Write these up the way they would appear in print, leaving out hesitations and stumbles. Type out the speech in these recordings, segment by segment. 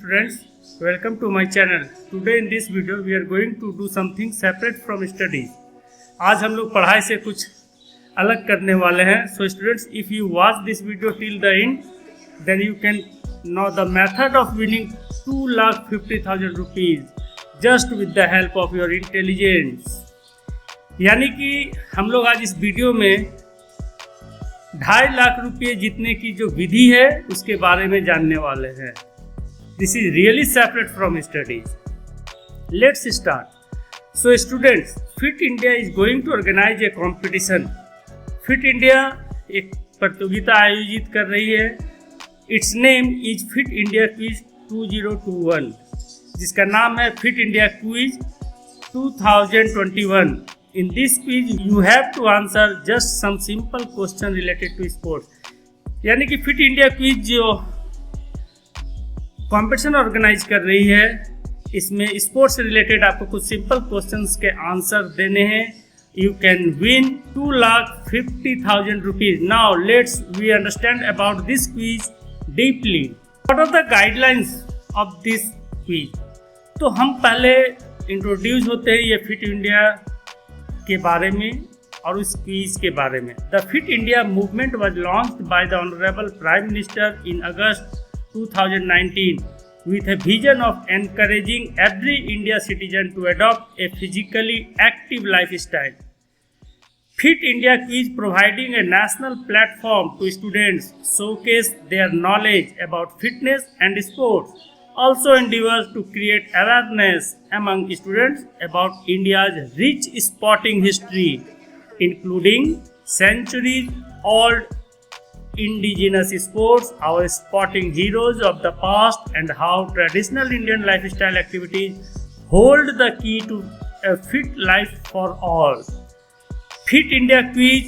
students, welcome to my channel. Today in this video we are going to do something separate from studies. आज हम लोग पढ़ाई से कुछ अलग करने वाले हैं. So students, if you watch this video till the end, then you can know the method of winning 2,50,000 rupees just with the help of your intelligence. यानी कि हम लोग आज इस वीडियो में 2.5 लाख रुपये जीतने की जो विधि है उसके बारे में जानने वाले हैं. This is really separate from studies. Let's start. So students, fit India is going to organise a competition. Fit India एक प्रतियोगिता आयोजित कर रही है. Its name is fit India quiz 2021, जिसका नाम है fit India quiz 2021. In this quiz you have to answer just some simple question related to sports. यानी कि फिट इंडिया क्विज जो कंपटीशन ऑर्गेनाइज कर रही है, इसमें स्पोर्ट्स से रिलेटेड आपको कुछ सिंपल क्वेश्चंस के आंसर देने हैं. You can win 2,50,000 rupees. Now let's we understand about this quiz deeply. What are the guidelines of this quiz? तो हम पहले इंट्रोड्यूस होते हैं ये फिट इंडिया के बारे में और उस क्विज के बारे में. The fit India movement was launched by the honourable prime minister in August 2019 with a vision of encouraging every India citizen to adopt a physically active lifestyle. Fit India Quiz providing a national platform to students showcase their knowledge about fitness and sports. Also endeavors to create awareness among students about India's rich sporting history, including centuries-old indigenous sports, our sporting heroes of the past, and how traditional Indian lifestyle activities hold the key to a fit life for all. Fit India Quiz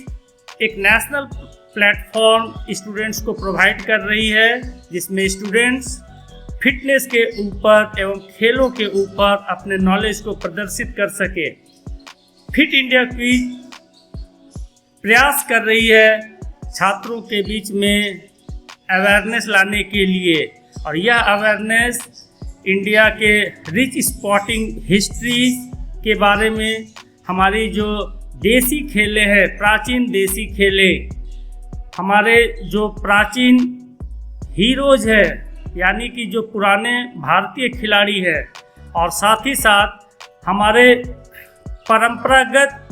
एक national platform students को provide कर रही है, जिसमें students fitness के ऊपर एवं खेलों के ऊपर अपने नॉलेज को प्रदर्शित कर सके. फिट इंडिया क्विज प्रयास कर रही है छात्रों के बीच में अवेयरनेस लाने के लिए, और यह अवेयरनेस इंडिया के रिच स्पोर्टिंग हिस्ट्री के बारे में, हमारी जो देसी खेलें हैं, प्राचीन देसी खेलें, हमारे जो प्राचीन हीरोज है यानी कि जो पुराने भारतीय खिलाड़ी हैं, और साथ ही साथ हमारे परंपरागत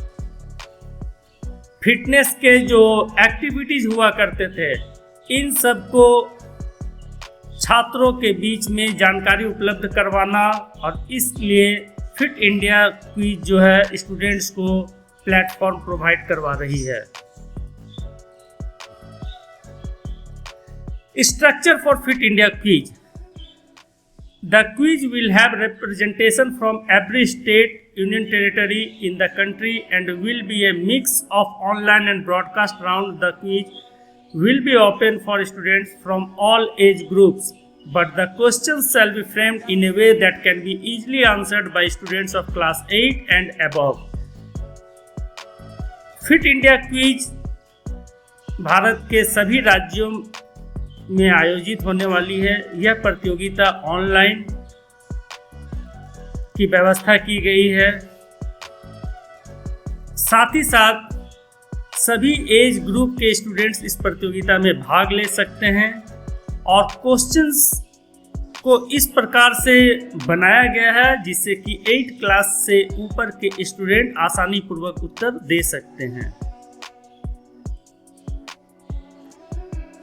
फिटनेस के जो एक्टिविटीज़ हुआ करते थे, इन सब को छात्रों के बीच में जानकारी उपलब्ध करवाना, और इसलिए फिट इंडिया क्विज जो है स्टूडेंट्स को प्लेटफॉर्म प्रोवाइड करवा रही है. Structure for Fit India Quiz. The quiz will have representation from every state, union territory in the country, and will be a mix of online and broadcast round. The quiz will be open for students from all age groups, but the questions shall be framed in a way that can be easily answered by students of class 8 and above. Fit India Quiz Bharat के सभी राज्यों में आयोजित होने वाली है. यह प्रतियोगिता ऑनलाइन की व्यवस्था की गई है. साथ ही साथ सभी एज ग्रुप के स्टूडेंट्स इस प्रतियोगिता में भाग ले सकते हैं, और क्वेश्चंस को इस प्रकार से बनाया गया है जिससे कि 8 क्लास से ऊपर के स्टूडेंट आसानी पूर्वक उत्तर दे सकते हैं.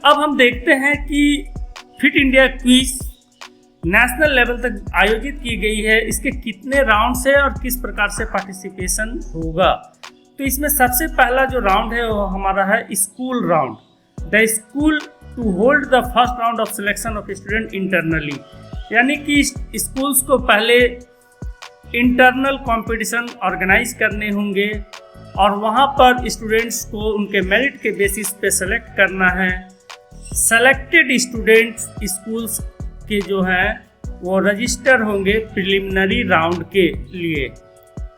अब हम देखते हैं कि fit India quiz national level तक आयोजित की गई है, इसके कितने राउंड्स है और किस प्रकार से पार्टिसिपेशन होगा. तो इसमें सबसे पहला जो राउंड है वो हमारा है school round. The school to hold the first round of selection of student internally, यानी कि स्कूल्स को पहले इंटरनल कंपटीशन ऑर्गेनाइज करने होंगे, और वहाँ पर स्टूडेंट्स को उनके मेरिट के बेसिस पे सेलेक्ट करना है. सेलेक्टेड स्टूडेंट्स स्कूल्स के जो हैं वो रजिस्टर होंगे प्रिलिमिनरी राउंड के लिए,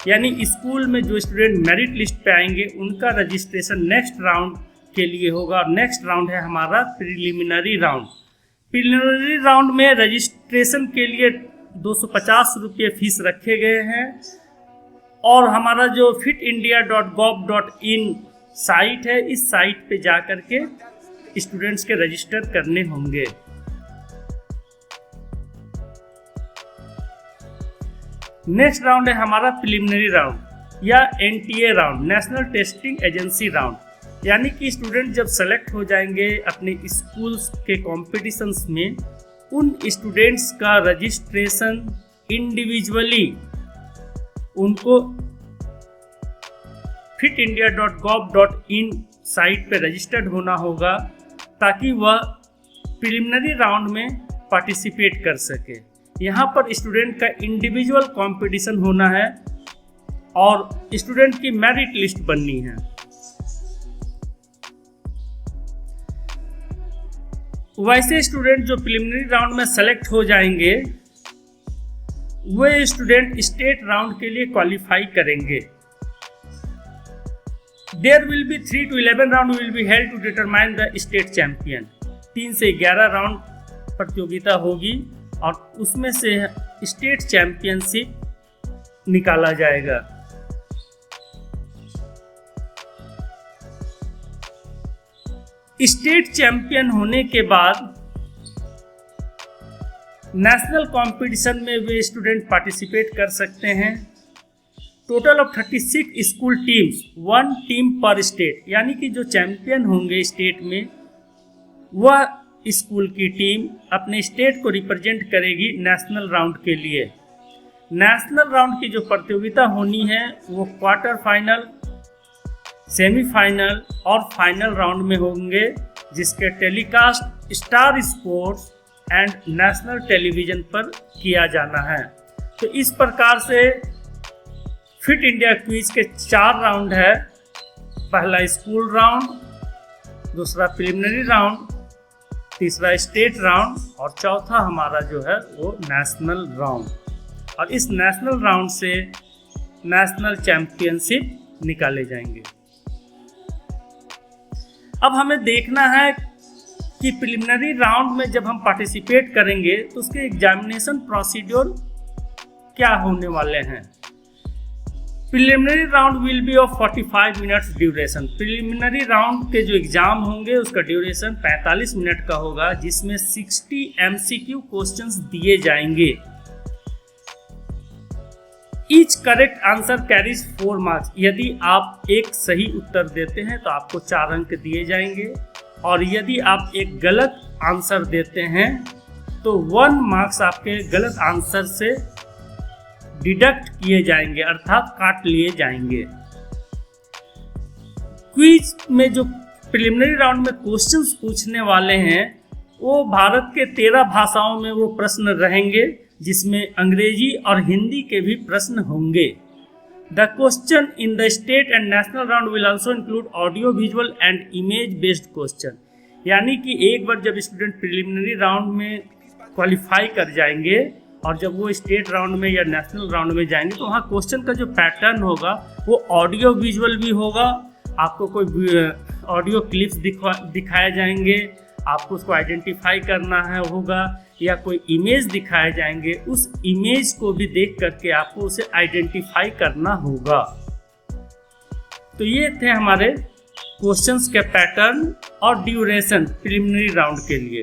यानी स्कूल में जो स्टूडेंट मेरिट लिस्ट पे आएंगे उनका रजिस्ट्रेशन नेक्स्ट राउंड के लिए होगा. और नेक्स्ट राउंड है हमारा प्रिलिमिनरी राउंड. प्रिलिमिनरी राउंड में रजिस्ट्रेशन के लिए 250 रुपये फीस रखे गए हैं और हमारा जो fitindia.gov.in साइट है, इस साइट पे जा कर के स्टूडेंट्स के रजिस्टर करने होंगे। नेक्स्ट राउंड है हमारा प्रिलिमिनरी राउंड या NTA round, national testing agency round, यानी कि स्टूडेंट जब सेलेक्ट हो जाएंगे अपने स्कूल्स के कॉम्पिटिशन्स में, उन स्टूडेंट्स का रजिस्ट्रेशन इंडिविजुअली उनको fitindia.gov.in साइट पे रजिस्टर्ड होना होगा ताकि वह प्रिलिमिनरी राउंड में पार्टिसिपेट कर सके। यहाँ पर स्टूडेंट का इंडिविजुअल कंपटीशन होना है और स्टूडेंट की मेरिट लिस्ट बननी है। वैसे स्टूडेंट जो प्रिलिमिनरी राउंड में सेलेक्ट हो जाएंगे वे स्टूडेंट स्टेट राउंड के लिए क्वालिफाई करेंगे। There will be 3 to 11 round will be held to determine the state champion। 3 से 11 राउंड प्रतियोगिता होगी और उसमें से स्टेट चैंपियनशिप निकाला जाएगा। स्टेट चैंपियन होने के बाद नेशनल कंपटीशन में वे स्टूडेंट पार्टिसिपेट कर सकते हैं। Total of 36 school teams, 1 team पर स्टेट, यानी कि जो चैंपियन होंगे स्टेट में वह स्कूल की टीम अपने स्टेट को रिप्रेजेंट करेगी नेशनल राउंड के लिए। नेशनल राउंड की जो प्रतियोगिता होनी है वो क्वार्टर फाइनल, सेमीफाइनल और फाइनल राउंड में होंगे, जिसके telecast star sports and national television पर किया जाना है। तो इस प्रकार से फिट इंडिया क्विज के 4 राउंड है। पहला स्कूल राउंड, दूसरा प्रिलिमिनरी राउंड, तीसरा स्टेट राउंड और चौथा हमारा जो है वो नेशनल राउंड। और इस नेशनल राउंड से नेशनल चैंपियनशिप निकाले जाएंगे। अब हमें देखना है कि प्रिलिमिनरी राउंड में जब हम पार्टिसिपेट करेंगे तो उसके एग्जामिनेशन प्रोसीड्योर क्या होने वाले हैं। Preliminary round will be of 45 minutes duration. Preliminary round के जो एग्जाम होंगे उसका ड्यूरेशन 45 मिनट का होगा, जिसमें 60 MCQ क्वेश्चंस दिए जाएंगे। Each correct answer carries 4 marks. यदि आप एक सही उत्तर देते हैं तो आपको 4 अंक दिए जाएंगे और यदि आप एक गलत आंसर देते हैं तो 1 मार्क्स आपके गलत आंसर से डिडक्ट किए जाएंगे, अर्थात काट लिए जाएंगे। क्विज में जो प्रिलिमिनरी राउंड में क्वेश्चंस पूछने वाले हैं वो भारत के 13 भाषाओं में वो प्रश्न रहेंगे, जिसमें अंग्रेजी और हिंदी के भी प्रश्न होंगे। The question in the state and national round will also include audio, visual and image based question. यानी कि एक बार जब स्टूडेंट प्रिलिमिनरी राउंड में क्वालिफाई कर जाएंगे और जब वो स्टेट राउंड में या नेशनल राउंड में जाएंगे तो वहाँ क्वेश्चन का जो पैटर्न होगा वो ऑडियो विजुअल भी होगा। आपको कोई ऑडियो क्लिप्स दिखाए जाएंगे, आपको उसको आइडेंटिफाई करना है होगा, या कोई इमेज दिखाए जाएंगे, उस इमेज को भी देख करके आपको उसे आइडेंटिफाई करना होगा। तो ये थे हमारे क्वेश्चंस के पैटर्न और ड्यूरेशन प्रिलिमिनरी राउंड के लिए।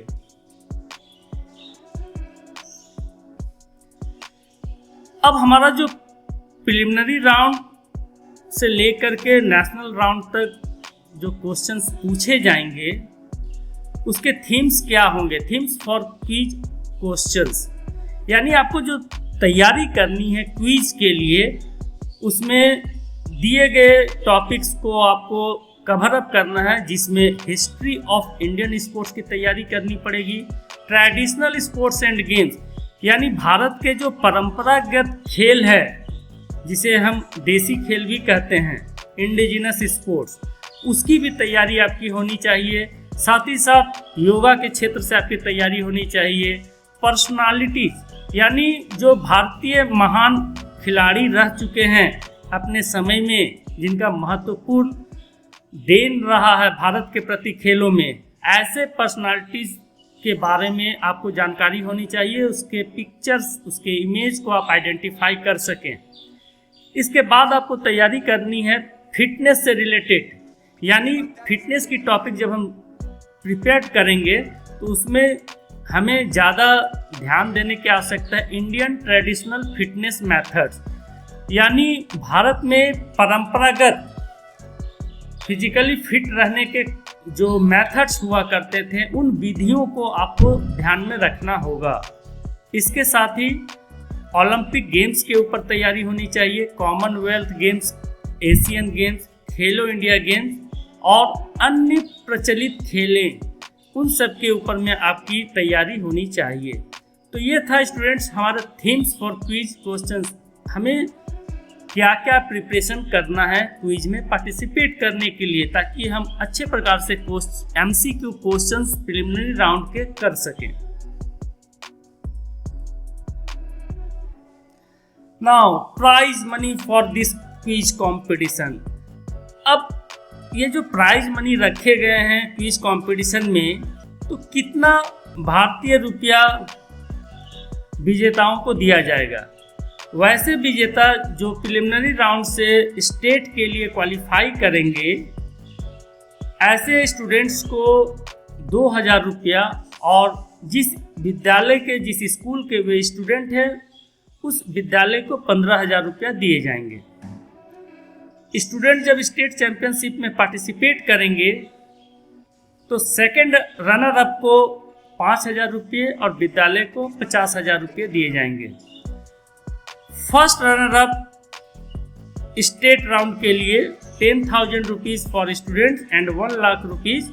अब हमारा जो प्रिलिमिनरी राउंड से लेकर के नेशनल राउंड तक जो क्वेश्चंस पूछे जाएंगे उसके थीम्स क्या होंगे। थीम्स फॉर क्विज क्वेश्चंस, यानी आपको जो तैयारी करनी है क्विज के लिए उसमें दिए गए टॉपिक्स को आपको कवर अप करना है, जिसमें हिस्ट्री ऑफ इंडियन स्पोर्ट्स की तैयारी करनी पड़ेगी। ट्रेडिशनल स्पोर्ट्स एंड गेम्स, यानी भारत के जो परंपरागत खेल है जिसे हम देसी खेल भी कहते हैं, इंडिजिनस स्पोर्ट्स, उसकी भी तैयारी आपकी होनी चाहिए। साथ ही साथ योगा के क्षेत्र से आपकी तैयारी होनी चाहिए। पर्सनालिटीज, यानी जो भारतीय महान खिलाड़ी रह चुके हैं अपने समय में, जिनका महत्वपूर्ण देन रहा है भारत के प्रति खेलों में, ऐसे पर्सनालिटीज के बारे में आपको जानकारी होनी चाहिए, उसके पिक्चर्स, उसके इमेज को आप आइडेंटिफाई कर सकें। इसके बाद आपको तैयारी करनी है फिटनेस से रिलेटेड, यानी फिटनेस की टॉपिक जब हम प्रिपेयर करेंगे तो उसमें हमें ज़्यादा ध्यान देने की आवश्यकता है इंडियन ट्रेडिशनल फिटनेस मेथड्स, यानी भारत में परंपरागत फिजिकली फिट रहने के जो मेथड्स हुआ करते थे उन विधियों को आपको ध्यान में रखना होगा। इसके साथ ही ओलंपिक गेम्स के ऊपर तैयारी होनी चाहिए, कॉमनवेल्थ गेम्स, एशियन गेम्स, खेलो इंडिया गेम्स और अन्य प्रचलित खेलें, उन सब के ऊपर में आपकी तैयारी होनी चाहिए। तो ये था स्टूडेंट्स हमारा थीम्स फॉर क्विज क्वेश्चंस। हमें क्या क्या प्रिपरेशन करना है क्विज में पार्टिसिपेट करने के लिए, ताकि हम अच्छे प्रकार से MCQ क्वेश्चंस प्रिलिमिनरी राउंड के कर सकें। Now prize money for this quiz competition. अब ये जो प्राइज मनी रखे गए हैं क्विज कंपटीशन में, तो कितना भारतीय रुपया विजेताओं को दिया जाएगा। वैसे विजेता जो प्रिलिमिनरी राउंड से स्टेट के लिए क्वालिफाई करेंगे, ऐसे स्टूडेंट्स को 2000 रुपया और जिस विद्यालय के, जिस स्कूल के वे स्टूडेंट हैं उस विद्यालय को 15,000 रुपया दिए जाएंगे। स्टूडेंट जब स्टेट चैंपियनशिप में पार्टिसिपेट करेंगे तो सेकंड रनर अप को 5,000 रुपये और विद्यालय को 50,000 रुपये दिए जाएंगे। First runner up state round के लिए 10,000 rupees for students and 1 lakh rupees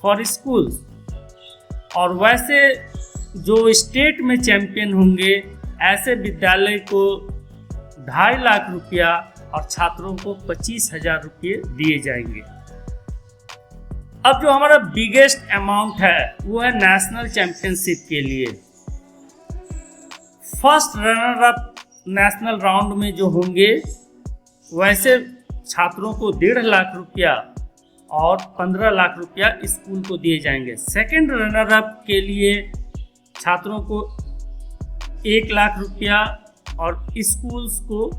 for schools. और वैसे जो स्टेट में चैंपियन होंगे ऐसे विद्यालय को 2.5 लाख रुपया और छात्रों को 25,000 रुपये दिए जाएंगे। अब जो हमारा बिगेस्ट अमाउंट है वो है नेशनल चैंपियनशिप के लिए। First runner up national round में जो होंगे वैसे छात्रों को 1.5 लाख रुपया और 15 लाख रुपया स्कूल को दिए जाएंगे। सेकंड रनर अप के लिए छात्रों को 1 लाख रुपया और स्कूल्स को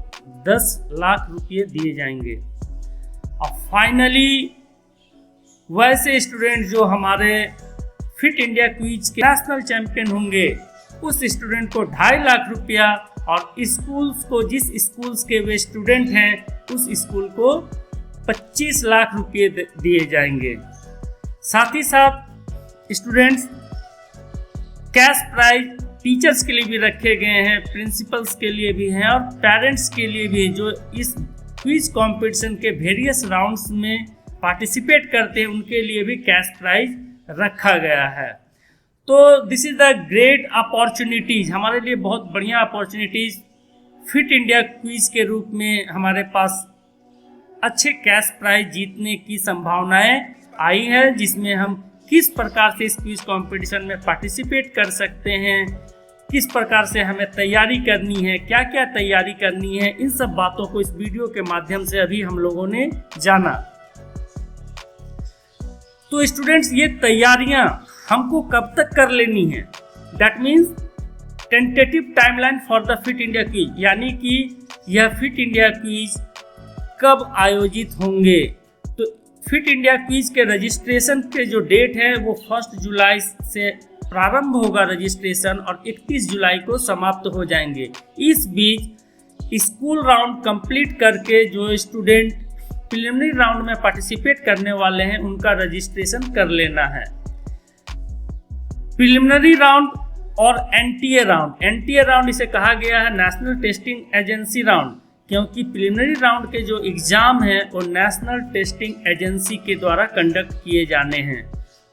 10 लाख रुपये दिए जाएंगे। और फाइनली वैसे स्टूडेंट जो हमारे फिट इंडिया क्विज के नेशनल चैंपियन होंगे उस स्टूडेंट को 2.5 लाख रुपया और स्कूल्स को, जिस स्कूल्स के वे स्टूडेंट हैं उस स्कूल को 25 लाख रुपये दिए जाएंगे। साथ ही साथ स्टूडेंट्स कैश प्राइज टीचर्स के लिए भी रखे गए हैं, प्रिंसिपल्स के लिए भी हैं और पेरेंट्स के लिए भी, जो इस क्विज कंपटीशन के वेरियस राउंड्स में पार्टिसिपेट करते हैं उनके लिए भी कैश प्राइज रखा गया है। तो this is the great opportunities, हमारे लिए बहुत बढ़िया अपॉर्चुनिटीज फिट इंडिया क्विज के रूप में हमारे पास अच्छे कैश प्राइज जीतने की संभावनाएं आई है, जिसमें हम किस प्रकार से इस क्विज कंपटीशन में पार्टिसिपेट कर सकते हैं, किस प्रकार से हमें तैयारी करनी है, क्या क्या तैयारी करनी है, इन सब बातों को इस वीडियो के माध्यम से अभी हम लोगों ने जाना। तो स्टूडेंट्स ये तैयारियां हमको कब तक कर लेनी है, that means tentative timeline for the fit India quiz, यानी कि यह फिट इंडिया क्विज कब आयोजित होंगे। तो फिट इंडिया क्विज के रजिस्ट्रेशन के जो डेट है वो 1 जुलाई से प्रारंभ होगा रजिस्ट्रेशन और 31 जुलाई को समाप्त हो जाएंगे। इस बीच स्कूल राउंड कंप्लीट करके जो स्टूडेंट प्रिलिमिनरी राउंड में पार्टिसिपेट करने वाले हैं उनका रजिस्ट्रेशन कर लेना है। प्रिलिमिनरी राउंड और एनटीए राउंड, एनटीए राउंड इसे कहा गया है नेशनल टेस्टिंग एजेंसी राउंड, क्योंकि प्रिलिमिनरी राउंड के जो एग्ज़ाम हैं वो नेशनल टेस्टिंग एजेंसी के द्वारा कंडक्ट किए जाने हैं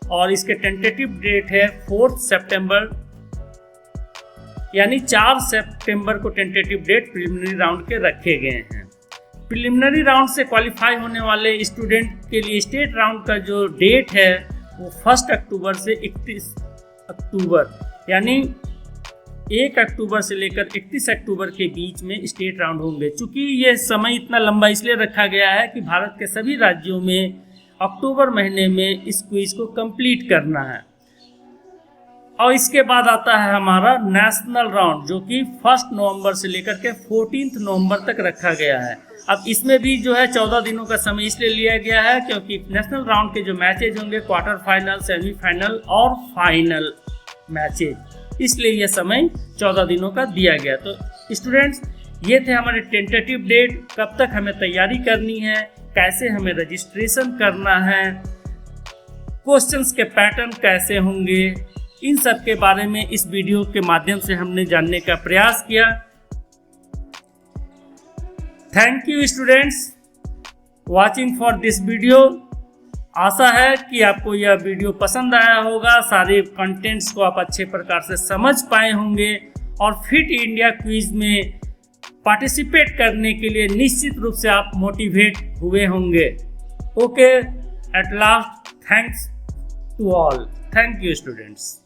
और इसके टेंटेटिव डेट है 4 सितंबर, यानी 4 सितंबर को टेंटेटिव डेट प्रिलिमिनरी राउंड के रखे गए हैं। प्रिलिमिनरी राउंड से क्वालिफाई होने वाले स्टूडेंट के लिए स्टेट राउंड का जो डेट है वो 1 अक्टूबर से 31 अक्टूबर, यानी 1 अक्टूबर से लेकर 31 अक्टूबर के बीच में स्टेट राउंड होंगे। चूँकि ये समय इतना लंबा इसलिए रखा गया है कि भारत के सभी राज्यों में अक्टूबर महीने में इस क्विज को कंप्लीट करना है। और इसके बाद आता है हमारा नेशनल राउंड, जो कि 1 नवंबर से लेकर के 14 नवंबर तक रखा गया है। अब इसमें भी जो है 14 दिनों का समय इसलिए लिया गया है क्योंकि नेशनल राउंड के जो मैचेज होंगे क्वार्टर फाइनल, सेमीफाइनल और फाइनल मैचेज, इसलिए यह समय 14 दिनों का दिया गया। तो स्टूडेंट्स, ये थे हमारे टेंटेटिव डेट, कब तक हमें तैयारी करनी है, कैसे हमें रजिस्ट्रेशन करना है, क्वेश्चंस के पैटर्न कैसे होंगे, इन सब के बारे में इस वीडियो के माध्यम से हमने जानने का प्रयास किया। Thank you students watching for this video. आशा है कि आपको यह वीडियो पसंद आया होगा, सारे कंटेंट्स को आप अच्छे प्रकार से समझ पाए होंगे और फिट इंडिया क्विज में पार्टिसिपेट करने के लिए निश्चित रूप से आप मोटिवेट हुए होंगे। Okay, at last thanks to all. Thank you students.